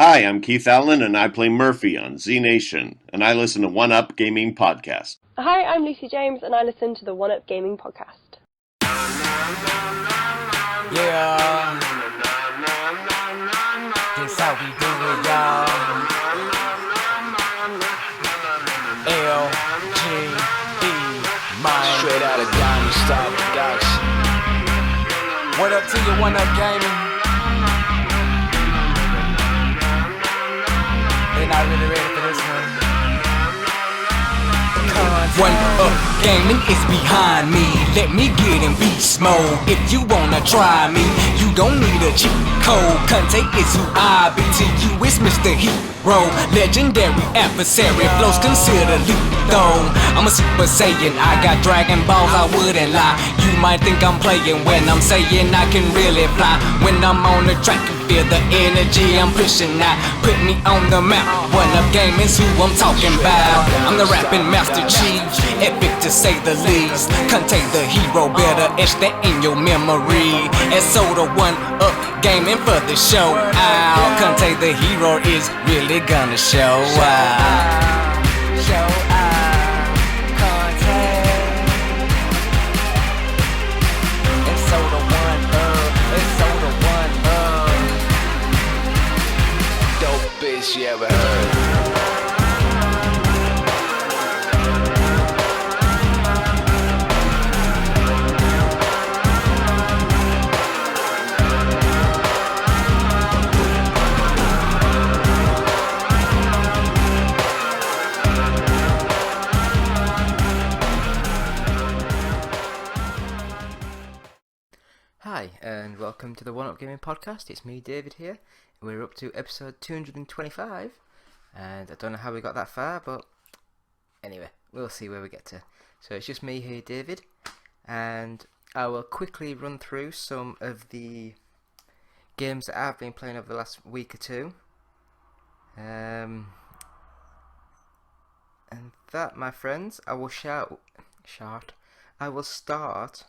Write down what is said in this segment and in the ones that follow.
Hi, I'm Keith Allen, and I play Murphy on Z Nation, and I listen to One Up Gaming Podcast. Hi, I'm Lucy James, and I listen to the One Up Gaming Podcast. Yeah, this how we do it, y'all. L-G-E, man. Straight out of Diamond Star Production. What up to you, One Up Gaming? They're not really ready for this one. One Up Gaming is behind me. Let me get in beast mode. If you wanna try me, you don't need a cheat code. Conte is who I be. To you is Mr. Hero. Legendary adversary. Flows consider lethal. I'm a Super Saiyan. I got Dragon Balls, I wouldn't lie. You might think I'm playing when I'm saying I can really fly. When I'm on the track, you feel the energy I'm pushing out. Put me on the map. One Up Gaming's who I'm talking about. I'm the rapping Master Chief, epic to say the least. Contain the hero, better etch that in your memory. And so the One Up Gaming for the show out. Contain the hero is really gonna show out. Show out. Contain. And so the One Up. And so the One Up. Dope bitch you ever heard. Hi, and welcome to the One Up Gaming Podcast. It's me, David, here. We're up to episode 225, and I don't know how we got that far, but anyway, we'll see where we get to. So it's just me here, David, and I will quickly run through some of the games that I've been playing over the last week or two. And that, my friends, I will I will start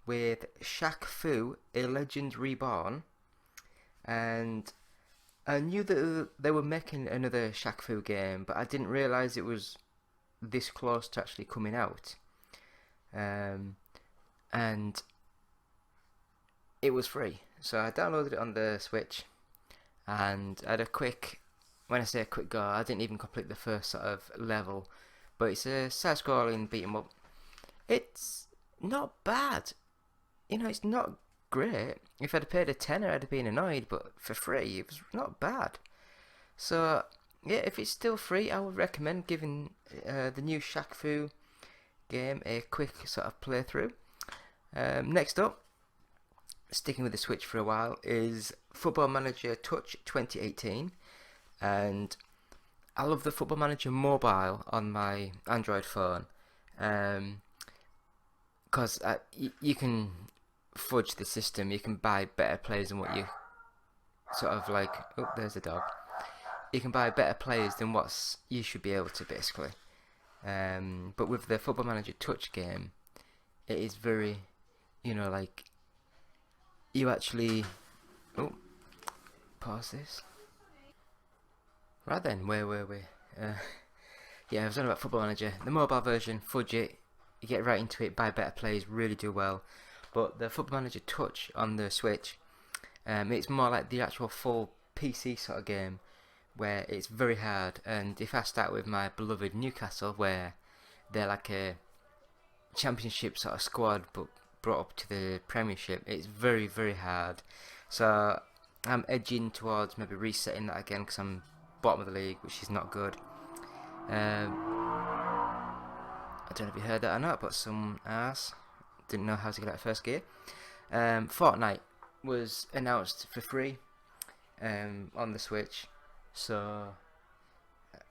with Shaq Fu, a Legend Reborn, and I knew that they were making another Shaq Fu game, but I didn't realise it was this close to actually coming out. And it was free, so I downloaded it on the Switch, and I had a quick, when I say a quick go, I didn't even complete the first sort of level, but it's a side-scrolling beat 'em up. It's not bad. You know, it's not great. If I'd paid a tenner, I'd have been annoyed, but for free, it was not bad. So, yeah, if it's still free, I would recommend giving the new Shaq Fu game a quick sort of playthrough. Next up, sticking with the Switch for a while, is Football Manager Touch 2018. And I love the Football Manager mobile on my Android phone. Because you can fudge the system, you can buy better players than what you sort of like. Oh, there's a dog. You can buy better players than what you should be able to, basically. But with the Football Manager Touch game, it is very, you know, like you actually. Oh, pause this. Right then, where were we? Yeah, I was on about Football Manager. The mobile version, fudge it. You get right into it, buy better players, really do well. But the Football Manager Touch on the Switch, it's more like the actual full PC sort of game, where it's very hard. And if I start with my beloved Newcastle, where they're like a championship sort of squad, but brought up to the Premiership, it's very, very hard. So I'm edging towards maybe resetting that again, because I'm bottom of the league, which is not good. I don't know if you heard that or not, but some ass didn't know how to get out of first gear. Fortnite was announced for free on the Switch, so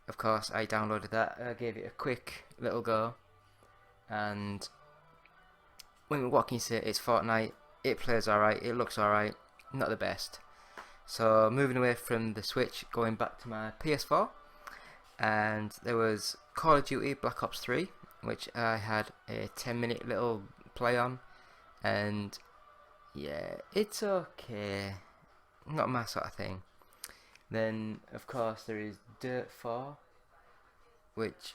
of course I downloaded that. I gave it a quick little go, and what can you say? It's Fortnite. It plays alright. It looks alright. Not the best. So moving away from the Switch, going back to my PS4, and there was Call of Duty Black Ops 3, which I had a 10-minute little play on, and yeah, it's okay. Not my sort of thing. Then of course there is Dirt 4, which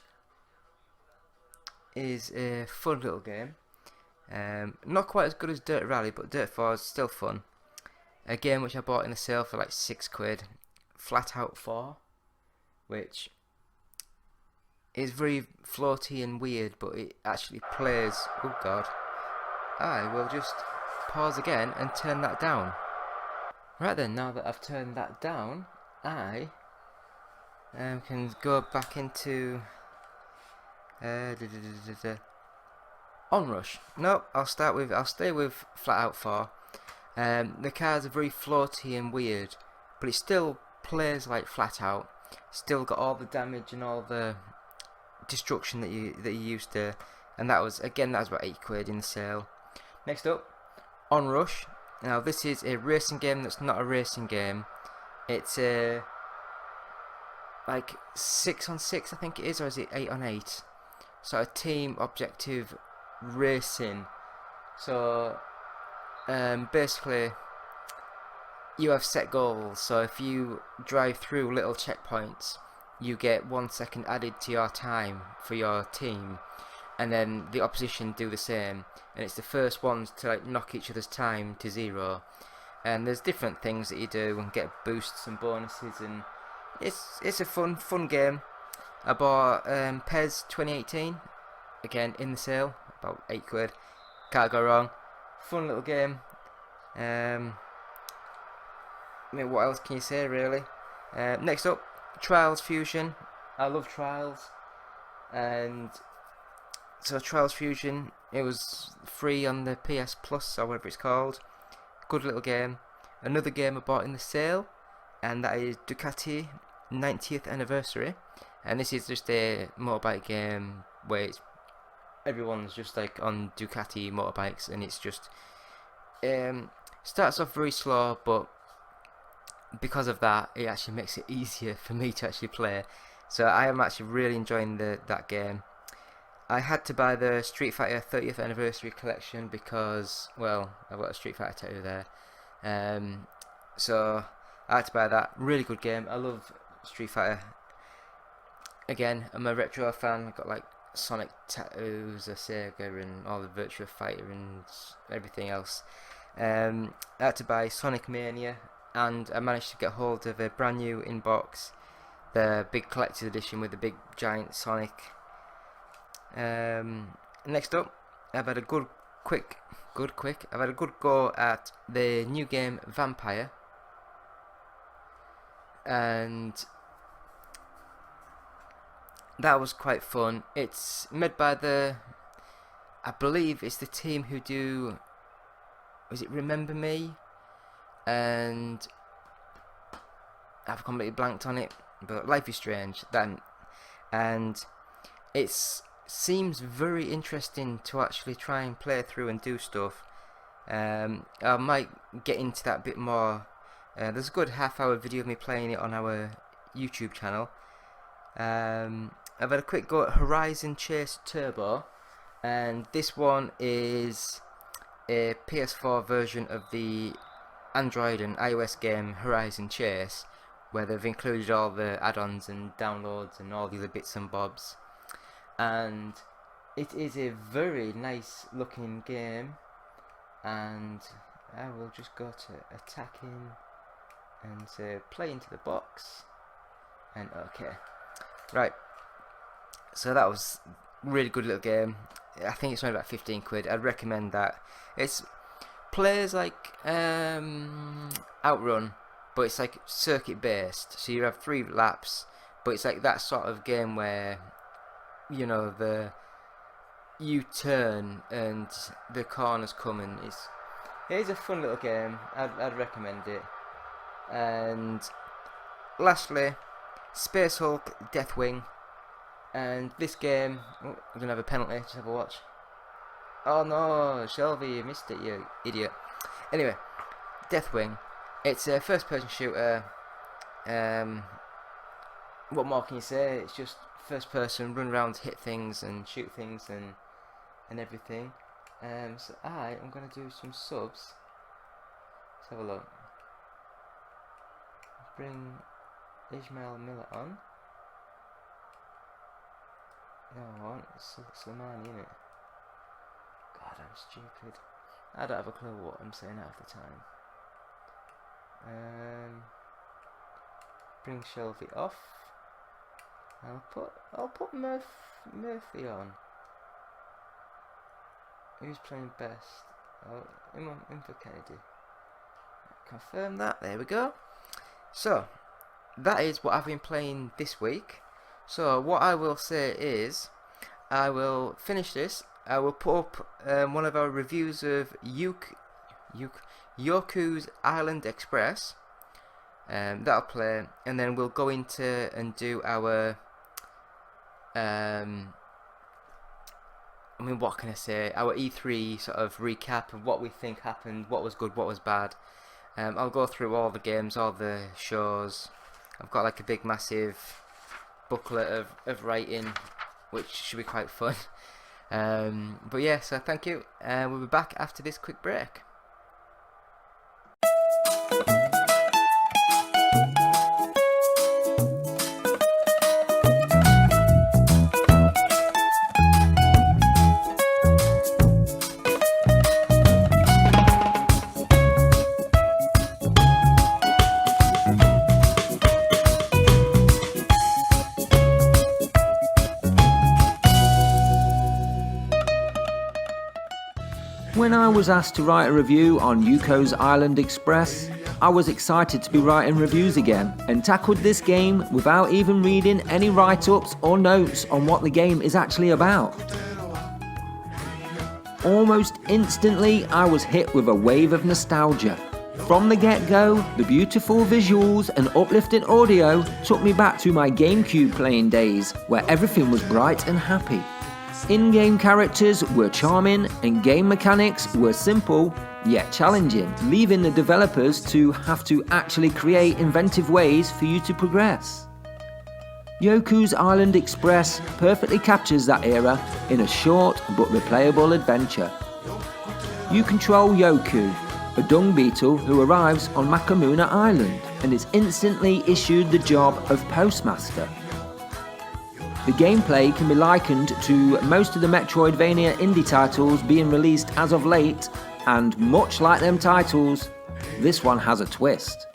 is a fun little game. Not quite as good as Dirt Rally, but Dirt 4 is still fun. A game which I bought in the sale for like £6. Flat Out 4, which is very floaty and weird, but it actually plays. Oh god. I will just pause again and turn that down. Right then, now that I've turned that down, I can go back into ONRUSH. No, I'll stay with Flat Out 4. The cars are very floaty and weird, but it still plays like Flat Out. Still got all the damage and all the destruction that you used to, and that was about £8 in the sale. Next up, ONRUSH. Now this is a racing game that's not a racing game. It's a like 6-on-6, I think it is, or is it 8-on-8? So a team objective racing. So basically you have set goals, so if you drive through little checkpoints you get 1 second added to your time for your team, and then the opposition do the same, and it's the first ones to like knock each other's time to 0. And there's different things that you do and get boosts and bonuses, and it's a fun game. I bought PES 2018 again in the sale, about £8. Can't go wrong. Fun little game. I mean, what else can you say really? Next up, Trials Fusion. I love Trials, and so Trials Fusion, it was free on the PS Plus or whatever it's called. Good little game. Another game I bought in the sale, and that is Ducati 90th Anniversary, and this is just a motorbike game where everyone's just like on Ducati motorbikes, and it's just starts off very slow, but because of that it actually makes it easier for me to actually play. So I am actually really enjoying that game. I had to buy the Street Fighter 30th Anniversary Collection because, well, I've got a Street Fighter tattoo there. So I had to buy that. Really good game. I love Street Fighter. Again, I'm a retro fan. I've got like Sonic tattoos, a Sega, and all the Virtua Fighter and everything else. I had to buy Sonic Mania, and I managed to get hold of a brand new inbox, the big collector's edition with the big giant Sonic. Next up, I've had a good go at the new game Vampyr, and that was quite fun. It's made by I believe it's the team who do, was it Remember Me? And I've completely blanked on it, but Life is Strange then, and it seems very interesting to actually try and play through and do stuff. I might get into that a bit more. There's a good half-hour video of me playing it on our YouTube channel. I've had a quick go at Horizon Chase Turbo, and this one is a PS4 version of the Android and iOS game Horizon Chase, where they've included all the add-ons and downloads and all the other bits and bobs. And it is a very nice looking game, and I will just go to attacking and say play into the box, and okay, right. So that was a really good little game. I think it's only about £15. I'd recommend that. It's plays like Outrun, but it's like circuit based, so you have 3 laps, but it's like that sort of game where, you know, you turn and the corners come, and it is a fun little game. I'd recommend it. And lastly, Space Hulk Deathwing, and this game, I'm gonna have a penalty, just have a watch. Oh no, Shelby, you missed it, you idiot. Anyway, Deathwing, it's a first person shooter. What more can you say? It's just first person, run around, hit things and shoot things and everything. So I'm gonna do some subs. Let's have a look. Bring Ismail Miller on. No, I want Slimani, innit? God, I'm stupid. I don't have a clue what I'm saying half the time. Bring Shelby off. I'll put Murphy on. Who's playing best? Oh, in for Kennedy. Confirm that. There we go. So that is what I've been playing this week. So what I will say is, I will finish this. I will put up one of our reviews of Yoku's Island Express. That'll play, and then we'll go into and do our what can I say? Our E3 sort of recap of what we think happened, what was good, what was bad. I'll go through all the games, all the shows. I've got like a big massive booklet of writing, which should be quite fun. But yeah, so thank you. We'll be back after this quick break. When I was asked to write a review on Yuko's Island Express, I was excited to be writing reviews again and tackled this game without even reading any write-ups or notes on what the game is actually about. Almost instantly, I was hit with a wave of nostalgia. From the get-go, the beautiful visuals and uplifting audio took me back to my GameCube playing days, where everything was bright and happy. In-game characters were charming and game mechanics were simple yet challenging, leaving the developers to have to actually create inventive ways for you to progress. Yoku's Island Express perfectly captures that era in a short but replayable adventure. You control Yoku, a dung beetle who arrives on Makamuna Island and is instantly issued the job of postmaster. The gameplay can be likened to most of the Metroidvania indie titles being released as of late, and much like them titles, this one has a twist.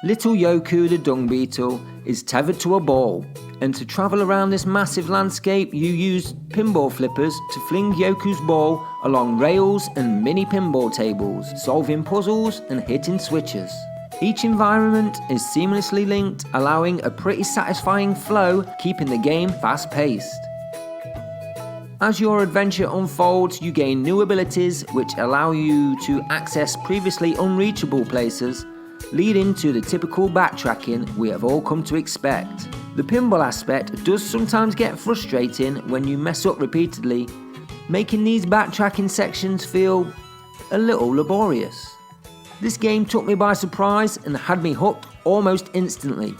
Little Yoku the dung beetle is tethered to a ball, and to travel around this massive landscape you use pinball flippers to fling Yoku's ball along rails and mini pinball tables, solving puzzles and hitting switches. Each environment is seamlessly linked, allowing a pretty satisfying flow, keeping the game fast-paced. As your adventure unfolds, you gain new abilities which allow you to access previously unreachable places, leading to the typical backtracking we have all come to expect. The pinball aspect does sometimes get frustrating when you mess up repeatedly, making these backtracking sections feel a little laborious. This game took me by surprise and had me hooked almost instantly.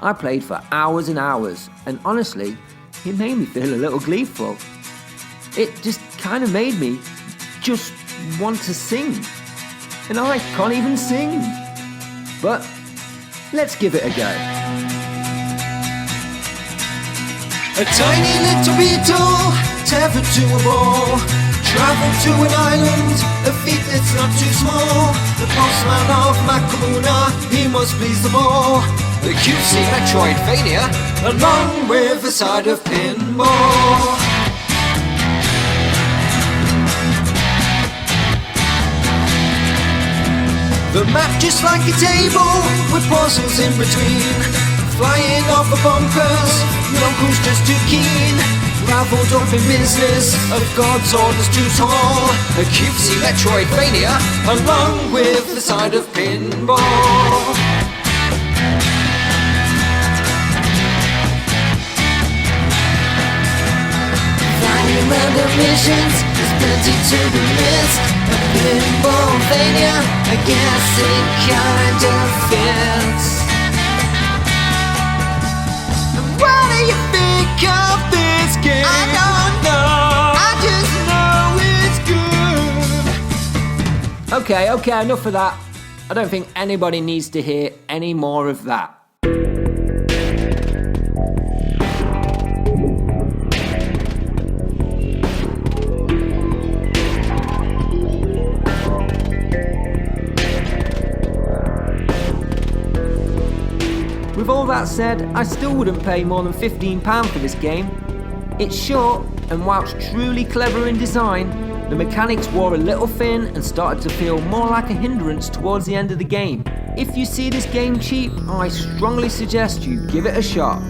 I played for hours and hours, and honestly, it made me feel a little gleeful. It just kind of made me just want to sing. And I can't even sing. But let's give it a go. A tiny little beetle tethered to a ball, travel to an island, a feat that's not too small. The postman of Makamuna, he must please them all. The cutesy Metroidvania, along with a side of pinball. The map just like a table, with puzzles in between. Flying off the bumpers, Yoku's just too keen. Raveled up in business, of God's orders too tall. A cutesy Metroidvania, along with the side of pinball. Flying random missions, there's plenty to be missed. A pinballvania, I guess it kinda fits. What do you think of this game? I don't know, I just know it's good. Okay, enough of that. I don't think anybody needs to hear any more of that. With all that said, I still wouldn't pay more than £15 for this game. It's short, and whilst truly clever in design, the mechanics wore a little thin and started to feel more like a hindrance towards the end of the game. If you see this game cheap, I strongly suggest you give it a shot.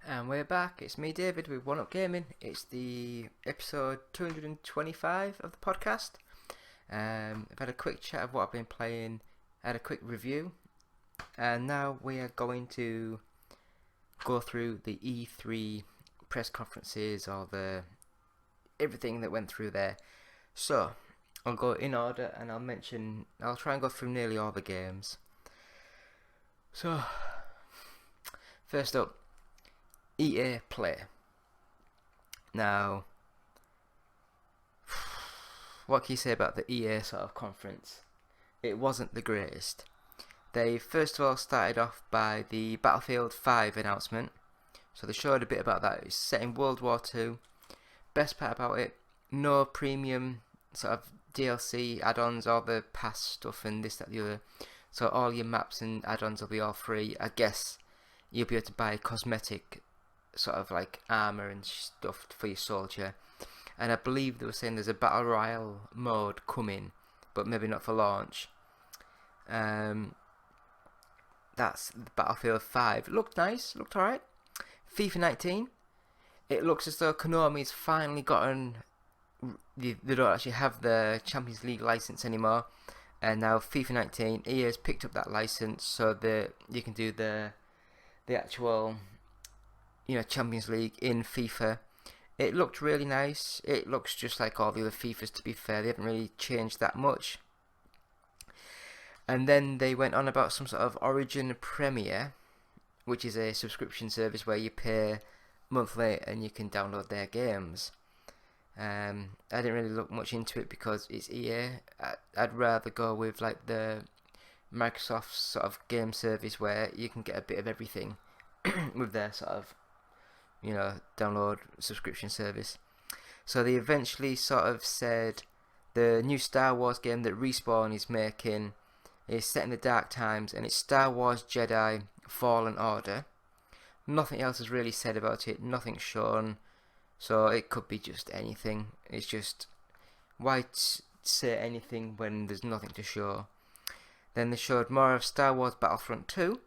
And we're back. It's me, David, with One Up Gaming. It's the episode 225 of the podcast. I've had a quick chat of what I've been playing, had a quick review, and now we are going to go through the E3 press conferences, or everything that went through there. So I'll go in order, and I'll try and go through nearly all the games. So first up, EA Play. Now, what can you say about the EA sort of conference? It wasn't the greatest. They first of all started off by the Battlefield 5 announcement. So they showed a bit about that. It's set in World War II. Best part about it, no premium sort of DLC add-ons, all the past stuff and this, that, the other. So all your maps and add-ons will be all free. I guess you'll be able to buy cosmetic sort of like armor and stuff for your soldier, and I believe they were saying there's a battle royale mode coming, but maybe not for launch. That's Battlefield 5. It looked nice, looked alright. FIFA 19. It looks as though Konami's finally gotten. They don't actually have the Champions League license anymore, and now FIFA 19, EA has picked up that license, so that you can do the actual, Champions League in FIFA. It looked really nice. It looks just like all the other FIFAs, to be fair. They haven't really changed that much. And then they went on about some sort of Origin Premier, which is a subscription service where you pay monthly and you can download their games. I didn't really look much into it because it's EA. I'd rather go with like the Microsoft sort of game service where you can get a bit of everything with their sort of download subscription service. So they eventually sort of said the new Star Wars game that Respawn is making is set in the dark times, and it's Star Wars Jedi Fallen Order. Nothing else is really said about it, nothing shown, so it could be just anything. It's just, why say anything when there's nothing to show? Then they showed more of Star Wars Battlefront 2,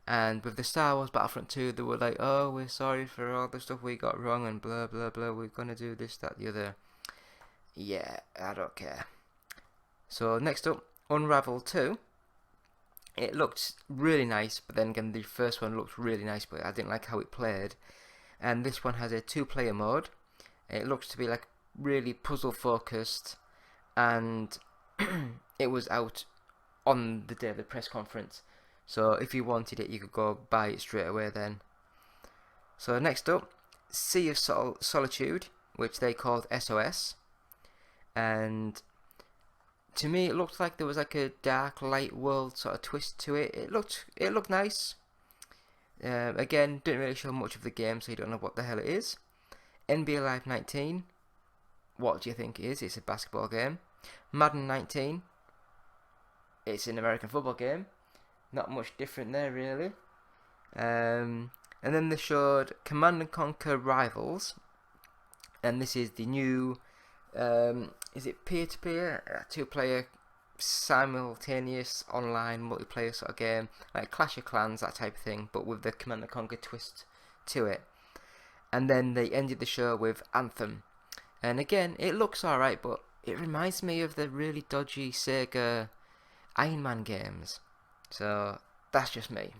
and with the Star Wars Battlefront 2, they were like, oh, we're sorry for all the stuff we got wrong and blah blah blah, we're gonna do this, that, the other. Yeah, I don't care. So next up, Unravel 2. It looked really nice, but then again the first one looked really nice, but I didn't like how it played. And this one has a 2-player mode. It looks to be like really puzzle focused, and it was out on the day of the press conference. So if you wanted it, you could go buy it straight away then. So next up, Sea of Solitude, which they called SOS. And to me, it looked like there was like a dark light world sort of twist to it. It looked nice. Again, didn't really show much of the game, so you don't know what the hell it is. NBA Live 19. What do you think it is? It's a basketball game. Madden 19. It's an American football game. Not much different there, really. And then they showed Command & Conquer Rivals. And this is the new, is it peer-to-peer? 2-player simultaneous online multiplayer sort of game. Like Clash of Clans, that type of thing, but with the Command & Conquer twist to it. And then they ended the show with Anthem. And again, it looks alright, but it reminds me of the really dodgy Sega Iron Man games. So that's just me.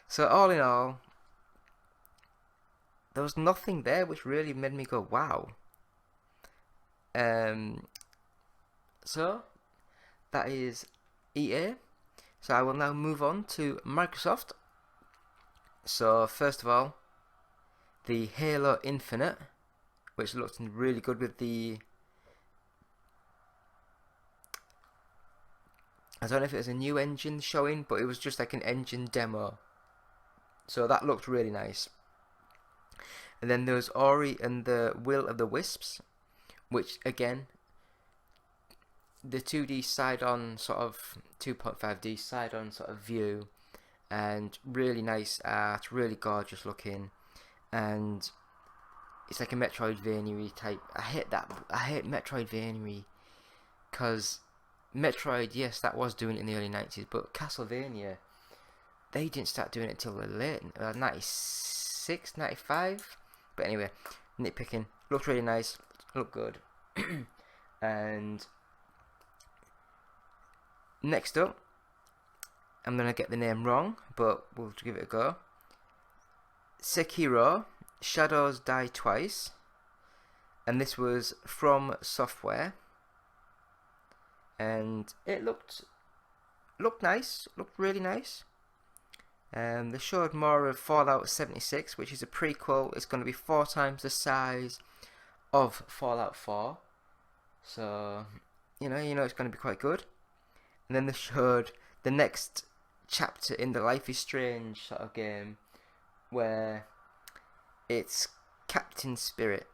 So all in all, there was nothing there which really made me go wow. So that is EA. So I will now move on to Microsoft. So first of all, the Halo Infinite, which looked really good with the, I don't know if it was a new engine showing, but it was just like an engine demo. So that looked really nice. And then there was Ori and the Will of the Wisps, which again, the 2D side-on sort of 2.5D side-on sort of view, and really nice art, really gorgeous looking, and it's like a Metroidvania type. I hate Metroidvania, because Metroid, yes, that was doing it in the early 90s, but Castlevania, they didn't start doing it until the late 96, 95. But anyway, nitpicking. Looked really nice, looked good. And next up, I'm gonna get the name wrong, but we'll give it a go. Sekiro: Shadows Die Twice, and this was From Software, and it looked nice, looked really nice. They showed more of Fallout 76, which is a prequel. It's going to be 4 times the size of Fallout 4, so you know it's going to be quite good. And then they showed the next chapter in the Life is Strange sort of game, where it's Captain Spirit,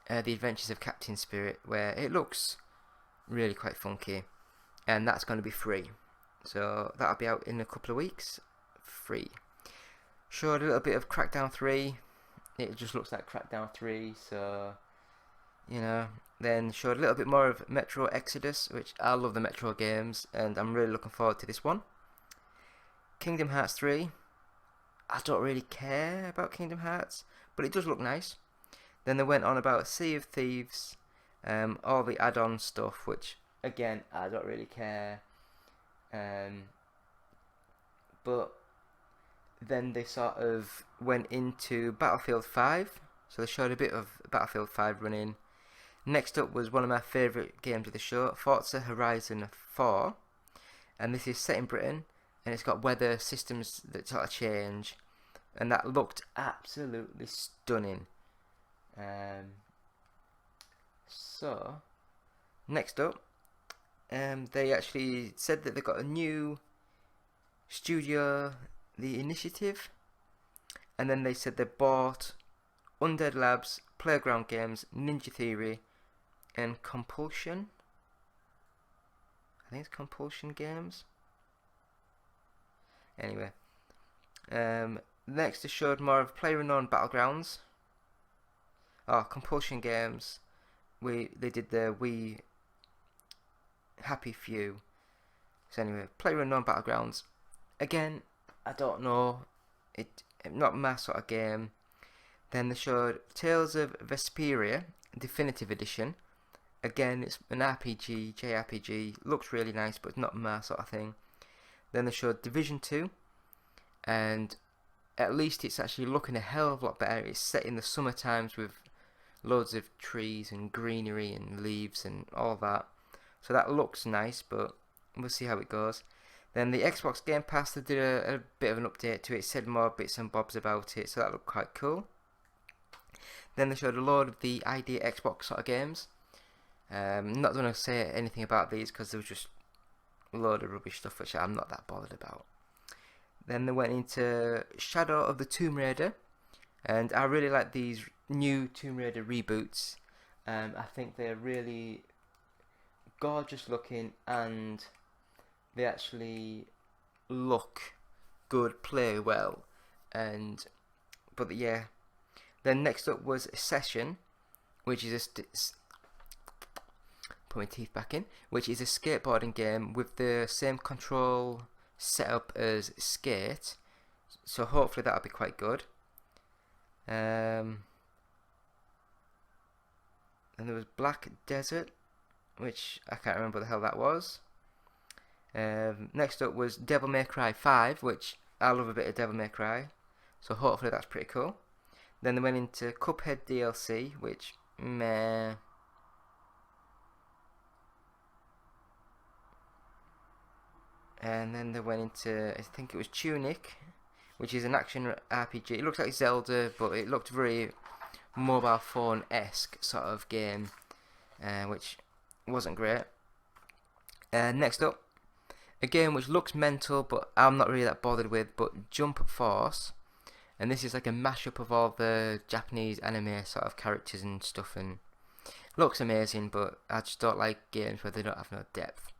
the Adventures of Captain Spirit, where it looks really quite funky, and that's going to be free. So that'll be out in a couple of weeks, free. Showed a little bit of Crackdown 3. It just looks like Crackdown 3, so you know. Then showed a little bit more of Metro Exodus, which I love the Metro games, and I'm really looking forward to this one. Kingdom Hearts 3. I don't really care about Kingdom Hearts, but it does look nice. Then they went on about Sea of Thieves, all the add-on stuff, which again I don't really care. But then they sort of went into Battlefield 5, so they showed a bit of Battlefield 5 running. Next up was one of my favourite games of the show, Forza Horizon 4, and this is set in Britain, and it's got weather systems that sort of change, and that looked absolutely stunning. So next up, they actually said that they got a new studio, The Initiative, and then they said they bought Undead Labs, Playground Games, Ninja Theory, and Compulsion. I think it's Compulsion Games. Anyway, next they showed more of PlayerUnknown Battlegrounds. Compulsion Games. They did the Wii Happy Few. So anyway, PlayerUnknown Battlegrounds. Again, I don't know. It's not my sort of game. Then they showed Tales of Vesperia Definitive Edition. Again, it's an RPG, JRPG. Looks really nice, but it's not my sort of thing. Then they showed Division 2. And at least it's actually looking a hell of a lot better. It's set in the summer times with loads of trees and greenery and leaves and all that. So that looks nice, but we'll see how it goes. Then the Xbox Game Pass, they did a bit of an update to it, said more bits and bobs about it, so that looked quite cool. Then they showed a load of the ID Xbox sort of games. Not going to say anything about these because there was just a load of rubbish stuff which I'm not that bothered about. Then they went into Shadow of the Tomb Raider, and I really like these new Tomb Raider reboots. I think they're really gorgeous looking, and they actually look good, play well, but yeah. Then next up was Session, which is put my teeth back in, which is a skateboarding game with the same control setup as Skate, so hopefully that'll be quite good. And there was Black Desert, which I can't remember what the hell that was. Next up was Devil May Cry 5, which I love a bit of Devil May Cry, so hopefully that's pretty cool. Then they went into Cuphead DLC, which meh. And then they went into, I think it was Tunic, which is an action RPG. It looks like Zelda, but it looked very mobile phone-esque sort of game, which wasn't great. Next up, a game which looks mental, but I'm not really that bothered with, but Jump Force. And this is like a mashup of all the Japanese anime sort of characters and stuff, and looks amazing, but I just don't like games where they don't have no depth.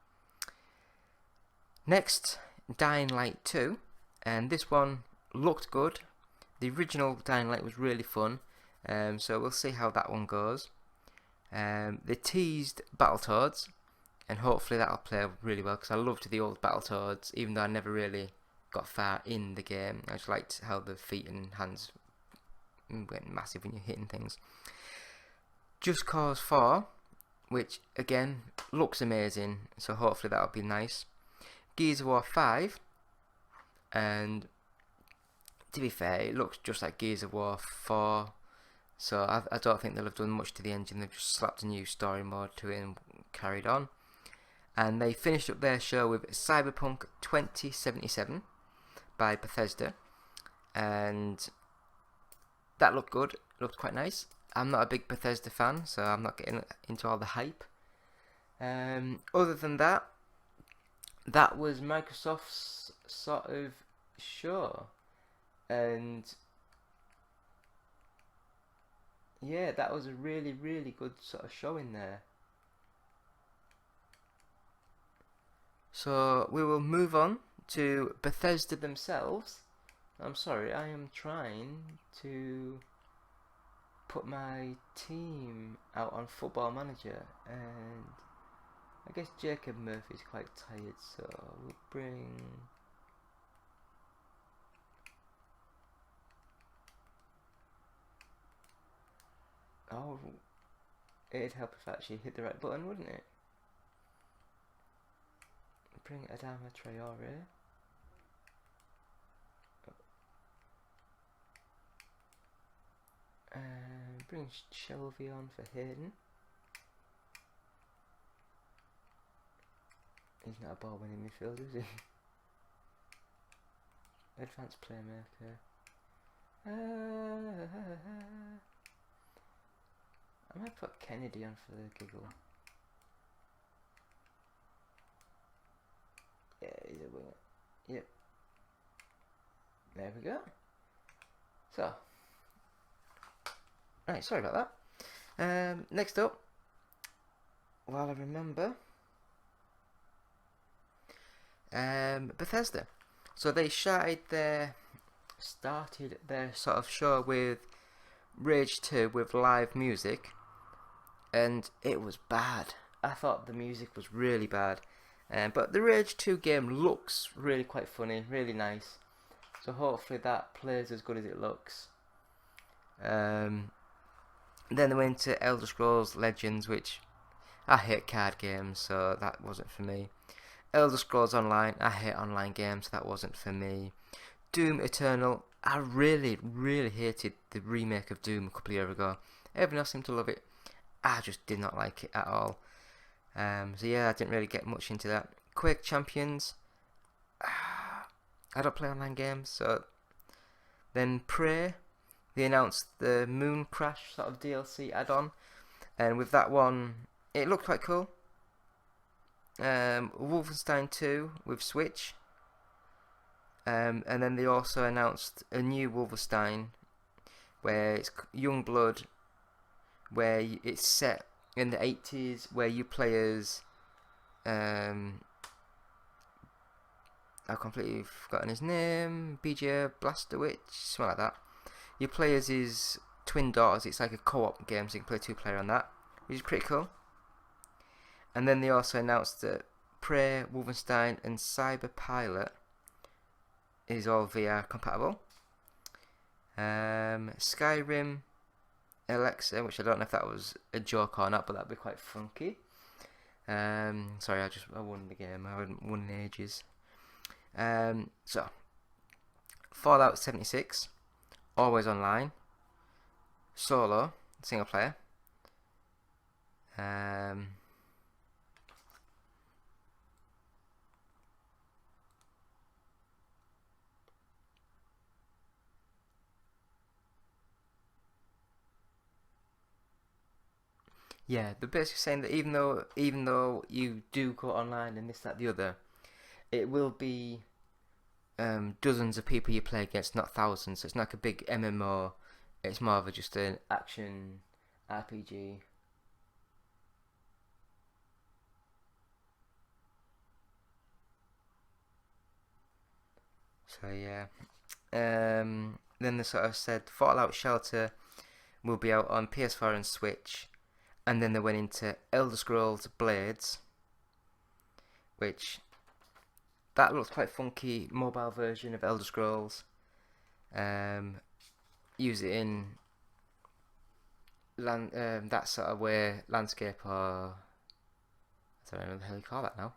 Next, Dying Light 2, and this one looked good. The original Dying Light was really fun, so we'll see how that one goes. They teased Battletoads, and hopefully that'll play really well, because I loved the old Battletoads, even though I never really got far in the game. I just liked how the feet and hands went massive when you're hitting things. Just Cause 4, which again looks amazing, so hopefully that'll be nice. Gears of War 5, and to be fair, it looks just like Gears of War 4, so I don't think they'll have done much to the engine. They've just slapped a new story mode to it and carried on. And they finished up their show with Cyberpunk 2077 by Bethesda, and that looked good, looked quite nice. I'm not a big Bethesda fan, so I'm not getting into all the hype. Other than that, that was Microsoft's sort of show, and yeah, that was a really, really good sort of show in there. So we will move on to Bethesda themselves. I'm sorry, I am trying to put my team out on Football Manager, and I guess Jacob Murphy's quite tired, so we'll bring... Oh, it'd help if I actually hit the right button, wouldn't it? Bring Adama Traore. Bring Shelby on for Hayden. He's not a ball winning midfielder, is he? Advanced playmaker. I might put Kennedy on for the giggle. Yeah, he's a winger. Yep. There we go. So. Right, sorry about that. Next up, while I remember, Bethesda. So they started their sort of show with Rage 2 with live music, and it was bad. I thought the music was really bad. But the Rage 2 game looks really quite funny, really nice. So hopefully that plays as good as it looks. Then they went to Elder Scrolls Legends, which I hate card games, so that wasn't for me. Elder Scrolls Online, I hate online games, so that wasn't for me. Doom Eternal, I really, really hated the remake of Doom a couple of years ago. Everyone else seemed to love it. I just did not like it at all. So yeah, I didn't really get much into that. Quake Champions, I don't play online games, so... Then Prey, they announced the Moon Crash sort of DLC add-on, and with that one, it looked quite cool. Wolfenstein 2 with Switch, and then they also announced a new Wolfenstein, where it's Youngblood, where it's set in the 80s, where you play as... I've completely forgotten his name, BJ Blazkowicz, something like that. You play as his twin daughters. It's like a co-op game, so you can play 2-player on that, which is pretty cool. And then they also announced that Prey, Wolfenstein and Cyber Pilot is all VR compatible. Skyrim, Alexa, which I don't know if that was a joke or not, but that'd be quite funky. Sorry, I won the game. I haven't won in ages. So Fallout 76, always online, solo, single player. Yeah, they're basically saying that even though you do go online and this, that, the other, it will be dozens of people you play against, not thousands. So it's not like a big MMO. It's more of just an action RPG. So yeah. Then they sort of said Fallout Shelter will be out on PS4 and Switch, and then they went into Elder Scrolls Blades, which that looks quite funky. Mobile version of Elder Scrolls. Use it in that sort of way, landscape, or I don't know what the hell you call that now.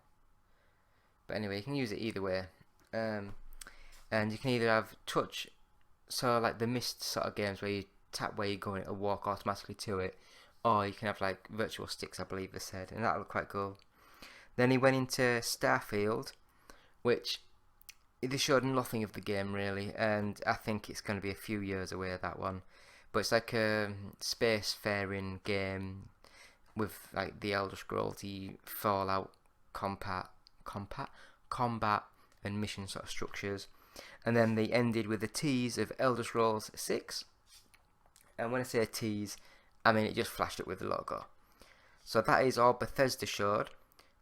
But anyway, you can use it either way. And you can either have touch, so like the Myst sort of games where you tap where you're going, it'll walk automatically to it, or you can have like virtual sticks, I believe they said, and that looked quite cool. Then he went into Starfield, which they showed nothing of the game really, and I think it's going to be a few years away, that one. But it's like a spacefaring game with like the Elder Scrolls, the Fallout combat and mission sort of structures. And then they ended with a tease of Elder Scrolls 6. And when I say a tease, I mean it just flashed up with the logo. So that is all Bethesda showed.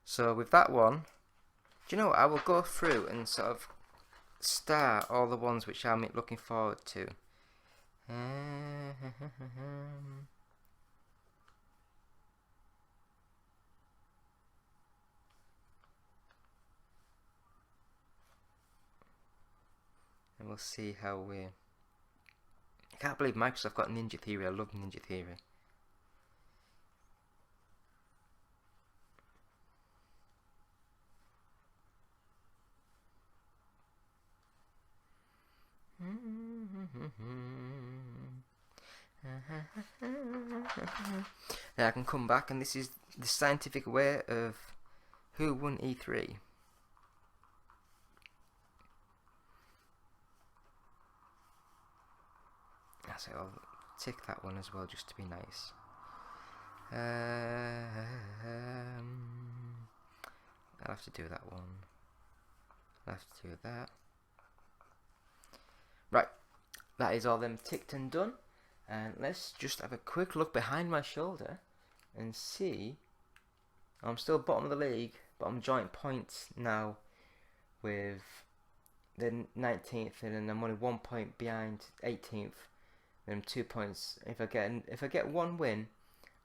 So with that one, do you know what? I will go through and sort of star all the ones which I'm looking forward to. And we'll see how we... I can't believe Microsoft got Ninja Theory. I love Ninja Theory. Now I can come back, and this is the scientific way of who won E3. So I'll tick that one as well, just to be nice. I'll have to do that one. I'll have to do that. Right, that is all them ticked and done. And let's just have a quick look behind my shoulder and see. I'm still bottom of the league, but I'm joint points now with the 19th, and then I'm only 1 point behind 18th. And 2 points. If I get one win,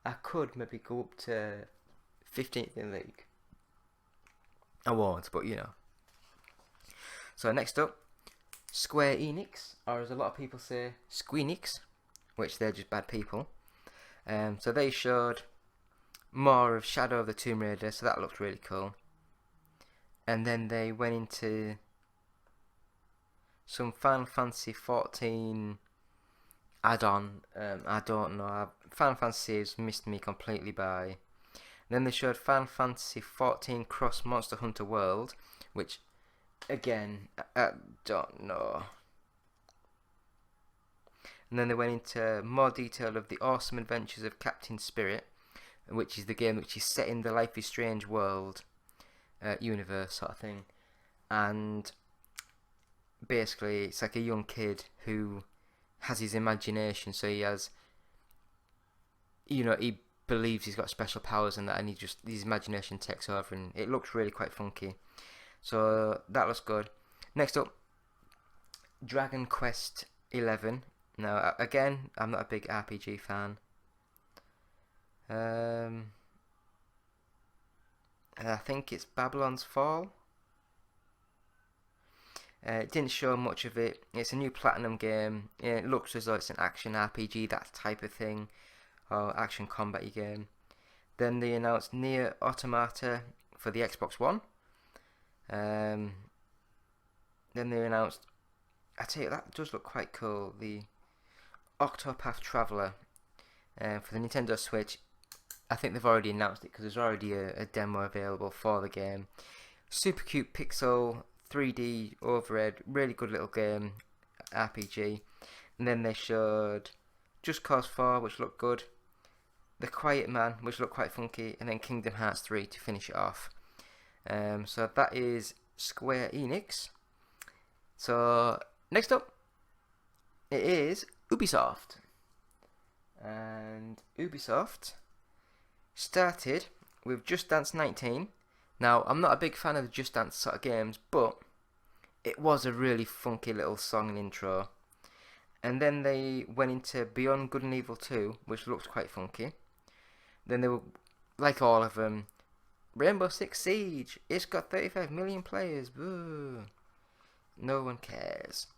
I could maybe go up to 15th in the league. I won't, but you know. So next up, Square Enix, or as a lot of people say, Squeenix, which they're just bad people. So they showed more of Shadow of the Tomb Raider, so that looked really cool. And then they went into some Final Fantasy 14 add-on. I don't know. Final Fantasy has missed me completely by. Then they showed Final Fantasy 14 Cross Monster Hunter World, which again I don't know. And then they went into more detail of the awesome adventures of Captain Spirit, which is the game which is set in the Life is Strange world universe sort of thing. And basically it's like a young kid who has his imagination, so he has, you know, he believes he's got special powers and that, and his imagination takes over, and it looks really quite funky. So that looks good. Next up, Dragon Quest 11. Now again, I'm not a big RPG fan. I think it's Babylon's Fall. It didn't show much of it. It's a new Platinum game. It looks as though it's an action RPG, that type of thing, or action combat game. Then they announced Nier Automata for the Xbox One. Then they announced, I tell you, that does look quite cool, the Octopath Traveler for the Nintendo Switch. I think they've already announced it because there's already a demo available for the game. Super cute pixel 3D overhead, really good little game, RPG. And then they showed Just Cause 4, which looked good. The Quiet Man, which looked quite funky, and then Kingdom Hearts 3 to finish it off. So that is Square Enix. So next up, it is Ubisoft. And Ubisoft started with Just Dance 19. Now, I'm not a big fan of the Just Dance sort of games, but it was a really funky little song and intro. And then they went into Beyond Good and Evil 2, which looked quite funky. Then they were, like all of them, Rainbow Six Siege. It's got 35 million players. Boo. No one cares.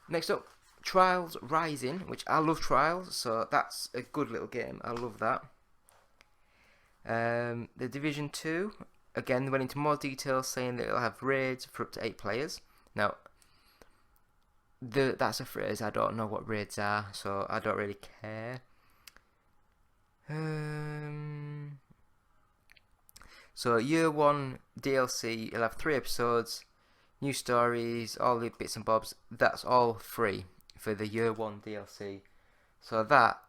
Next up, Trials Rising, which I love Trials, so that's a good little game. I love that. The Division 2, again, went into more detail, saying that it'll have raids for up to 8 players. Now, that's a phrase, I don't know what raids are, so I don't really care. So Year 1 DLC, you'll have 3 episodes, new stories, all the bits and bobs. That's all free for the Year 1 DLC. So that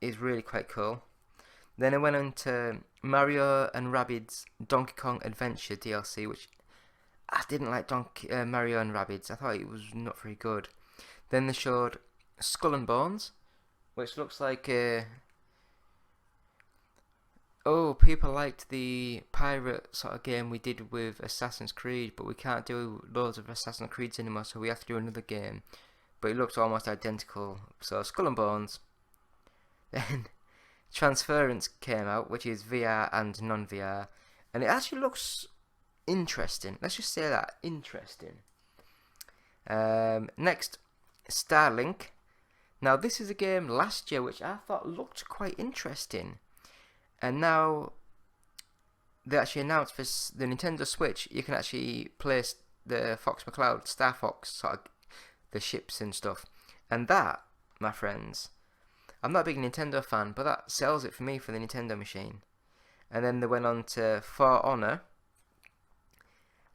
is really quite cool. Then I went on to Mario and Rabbids Donkey Kong Adventure DLC, which I didn't like Mario and Rabbids. I thought it was not very good. Then they showed Skull and Bones, which looks like people liked the pirate sort of game we did with Assassin's Creed, but we can't do loads of Assassin's Creeds anymore, so we have to do another game. But it looks almost identical. So Skull and Bones. Then Transference came out, which is VR and non-VR, and it actually looks interesting. Let's just say that, interesting. Next, Starlink. Now this is a game last year which I thought looked quite interesting, and now they actually announced for the Nintendo Switch you can actually place the Fox McCloud, Star Fox, sort of the ships and stuff, and that, my friends, I'm not a big Nintendo fan, but that sells it for me for the Nintendo machine. And then they went on to For Honor,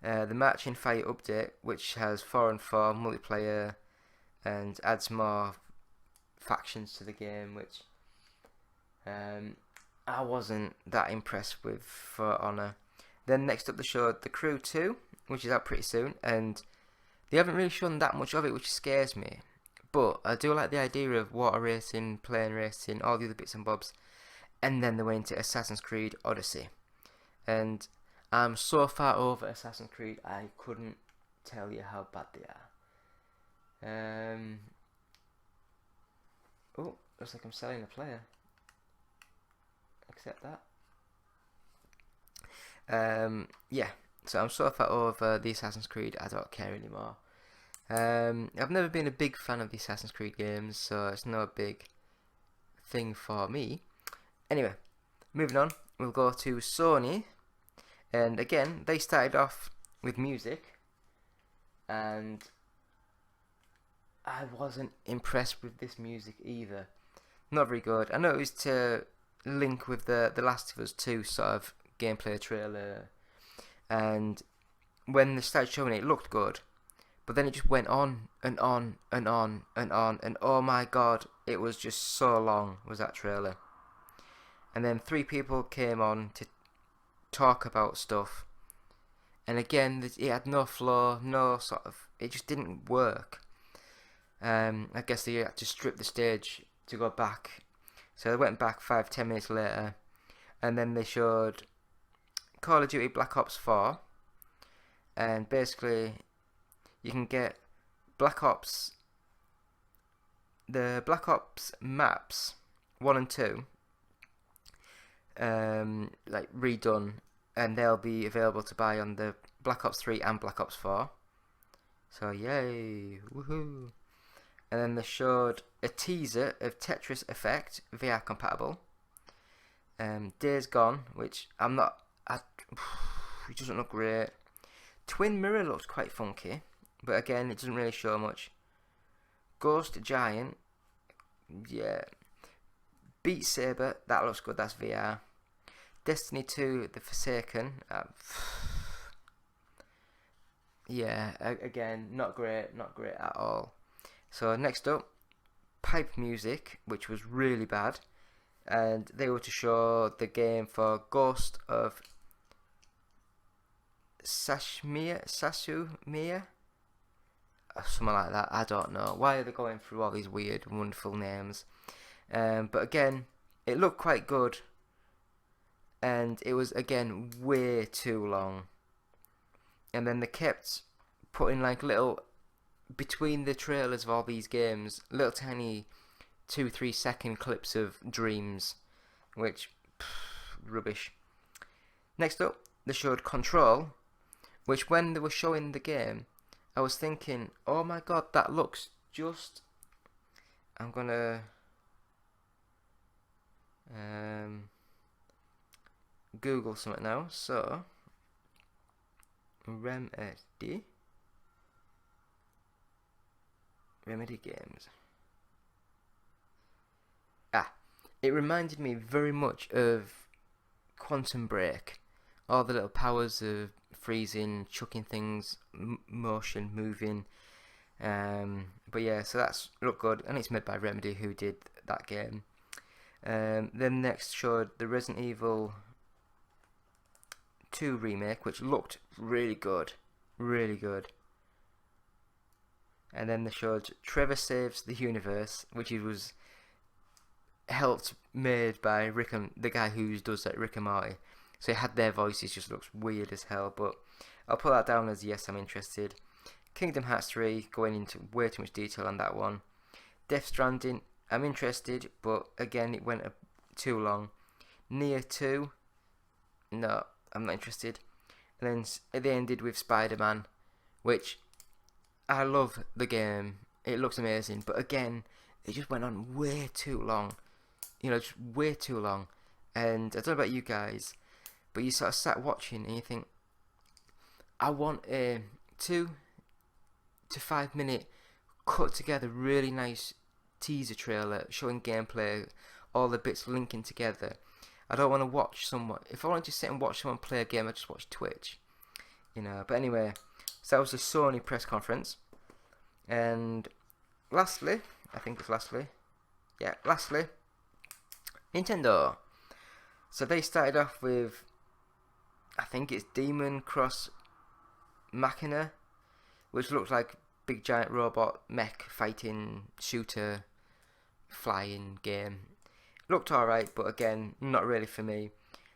the Marching Fire update, which has 4-on-4 multiplayer and adds more factions to the game, which I wasn't that impressed with For Honor. Then next up they showed The Crew 2, which is out pretty soon, and they haven't really shown that much of it, which scares me. But I do like the idea of water racing, plane racing, all the other bits and bobs. And then they went into Assassin's Creed Odyssey. And I'm so far over Assassin's Creed, I couldn't tell you how bad they are. Oh, looks like I'm selling a player. Accept that. Yeah, so I'm so far over the Assassin's Creed, I don't care anymore. I've never been a big fan of the Assassin's Creed games, so it's not a big thing for me. Anyway, moving on, we'll go to Sony, and again, they started off with music, and I wasn't impressed with this music either. Not very good. I know it was to link with the Last of Us 2 sort of gameplay trailer, and when they started showing it, it looked good. But then it just went on and on and on and on, and oh my god, it was just so long, was that trailer. And then 3 people came on to talk about stuff, and again, it had no flow, no sort of, it just didn't work. I guess they had to strip the stage to go back, so they went back 5-10 minutes later, and then they showed Call of Duty Black Ops 4, and basically you can get the Black Ops maps 1 and 2 like redone, and they'll be available to buy on the Black Ops 3 and Black Ops 4. So yay, woohoo. And then they showed a teaser of Tetris Effect VR compatible, Days Gone, which it doesn't look great. Twin Mirror looks quite funky, but again, it doesn't really show much. Ghost Giant, yeah. Beat Saber, that looks good, that's VR. Destiny 2, The Forsaken, yeah, again, not great at all. So next up, Pipe Music, which was really bad. and they were to show the game for Ghost of Sasumia, something like that. I don't know. Why are they going through all these weird, wonderful names? But again, it looked quite good, and it was again way too long. And then they kept putting like little between the trailers of all these games, little tiny 2-3 second clips of dreams, which rubbish. Next up, they showed Control, which when they were showing the game, I was thinking, oh my god, that looks just... I'm gonna Google something now. So Remedy games. It reminded me very much of Quantum Break. All the little powers of freezing, chucking things, motion, moving. But yeah, so that's looked good, and it's made by Remedy, who did that game. Then next showed the Resident Evil 2 remake, which looked really good, really good. And then they showed Trevor Saves the Universe, which was made by the guy who does that, Rick and Morty. So it had their voices, just looks weird as hell, but I'll put that down as yes, I'm interested. Kingdom Hearts 3, going into way too much detail on that one. Death Stranding, I'm interested, but again, it went too long. Nier 2, no, I'm not interested. And then they ended with Spider-Man, which I love the game. It looks amazing, but again, it just went on way too long. Just way too long. And I don't know about you guys, but you sort of sat watching and you think, I want a 2 to 5 minute cut together really nice teaser trailer showing gameplay, all the bits linking together. I don't want to watch someone. If I want to sit and watch someone play a game, I just watch Twitch. But anyway, so that was the Sony press conference. And lastly, Nintendo. So they started off with, I think it's Demon Cross Machina, which looks like big giant robot mech fighting shooter flying game. Looked alright, but again, not really for me.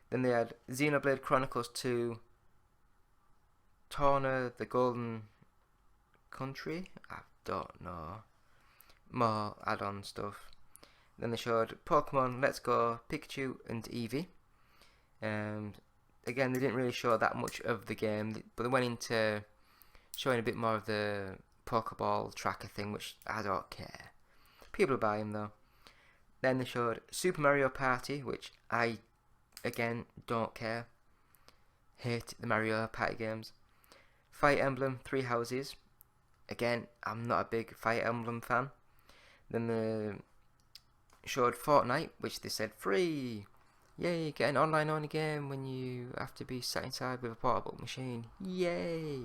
Then they had Xenoblade Chronicles 2, Torna the Golden Country, I don't know, more add-on stuff. Then they showed Pokemon Let's Go, Pikachu and Eevee. Again, they didn't really show that much of the game, but they went into showing a bit more of the Pokeball tracker thing, which I don't care. People buy them though. Then they showed Super Mario Party, which I, again, don't care. Hate the Mario Party games. Fire Emblem 3 Houses. Again, I'm not a big Fire Emblem fan. Then they showed Fortnite, which they said free. Yay, get an online only game when you have to be sat inside with a portable machine. Yay!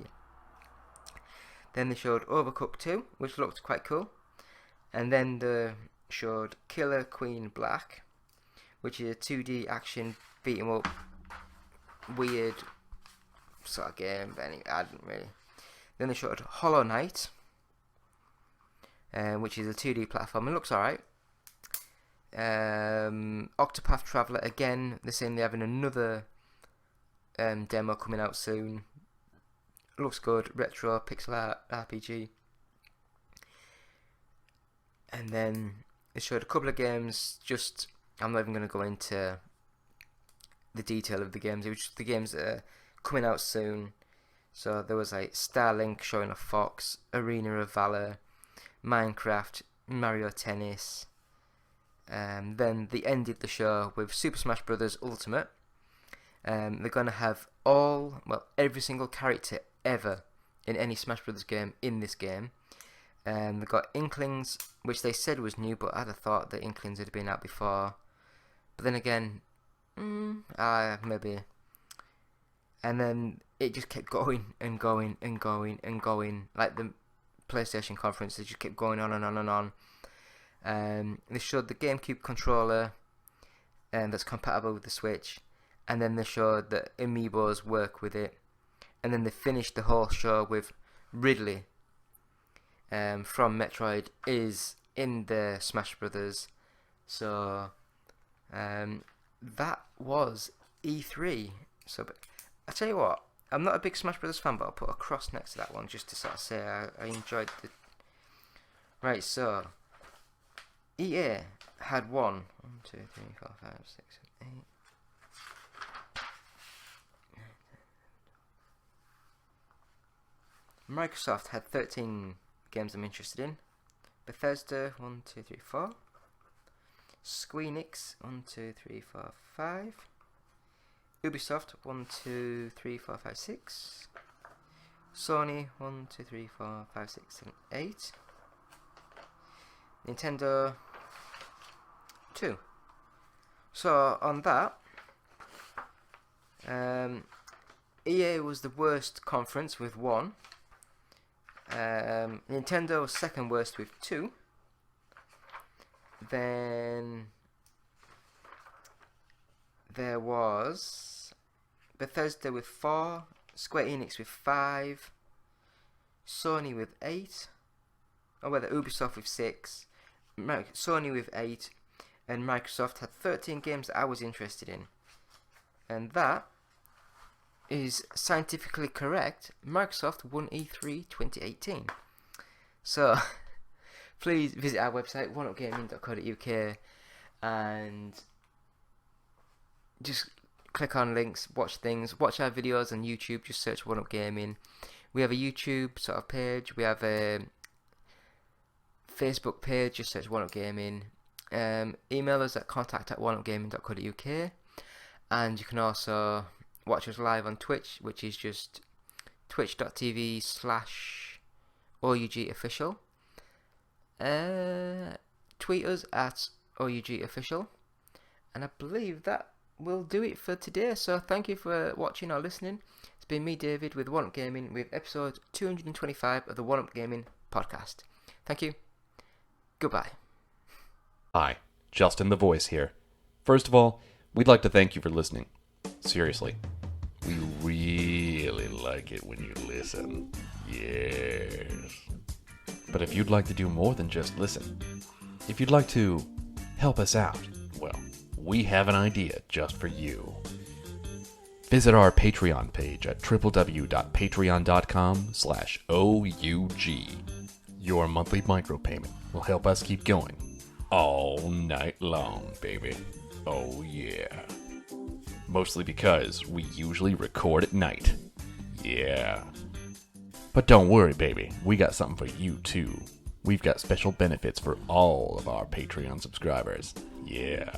Then they showed Overcooked 2, which looked quite cool. And then they showed Killer Queen Black, which is a 2D action beat 'em up weird sort of game, but anyway, I didn't really. Then they showed Hollow Knight, which is a 2D platform. It looks alright. Octopath Traveler, again, they're saying they're having another demo coming out soon. Looks good, retro pixel art RPG. And then they showed a couple of games. Just, I'm not even going to go into the detail of the games. It was just the games that are coming out soon. So there was like Starlink showing a fox, Arena of Valor, Minecraft, Mario Tennis. Then they ended the show with Super Smash Bros. Ultimate. They're going to have every single character ever in any Smash Bros. Game in this game. They've got Inklings, which they said was new, but I'd have thought that Inklings had been out before. But then again, maybe. And then it just kept going and going and going and going. Like the PlayStation conference, they just kept going on and on and on. They showed the GameCube controller, that's compatible with the Switch, and then they showed that amiibos work with it, and then they finished the whole show with Ridley from Metroid is in the Smash Brothers. So that was E3. So but I tell you what, I'm not a big Smash Brothers fan, but I'll put a cross next to that one just to sort of say I enjoyed the. Right, so EA had 1, 2, 3, 4, 5, 6, 7, 8. Microsoft had 13 games I'm interested in. Bethesda 1, 2, 3, 4. Squeenix 1, 2, 3, 4, 5. Ubisoft 1, 2, 3, 4, 5, 6. Sony 1, 2, 3, 4, 5, 6, 7, 8. Nintendo 2. So on that, EA was the worst conference with 1. Nintendo was second worst with 2. Then there was Bethesda with 4, Square Enix with 5, Sony with 8, Ubisoft with 6, Sony with 8, and Microsoft had 13 games that I was interested in. And that is scientifically correct. Microsoft won E3 2018. So please visit our website, oneupgaming.co.uk, and just click on links, watch things, watch our videos on YouTube, just search One Up Gaming. We have a YouTube sort of page, we have a Facebook page, just search One Up Gaming. Email us at contact@oneupgaming.co.uk, and you can also watch us live on Twitch, which is just twitch.tv/OUGofficial. Tweet us at OUGofficial, and I believe that will do it for today. So thank you for watching or listening. It's been me, David, with One Up Gaming, with episode 225 of the One Up Gaming podcast. Thank you. Goodbye. Hi, Justin the Voice here. First of all, we'd like to thank you for listening. Seriously, we really like it when you listen. Yes. But if you'd like to do more than just listen, if you'd like to help us out, well, we have an idea just for you. Visit our Patreon page at www.patreon.com/OUG. Your monthly micropayment will help us keep going all night long, baby. Oh yeah. Mostly because we usually record at night. Yeah. But don't worry, baby. We got something for you, too. We've got special benefits for all of our Patreon subscribers. Yeah.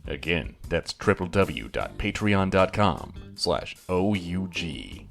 Again, that's www.patreon.com/OUG.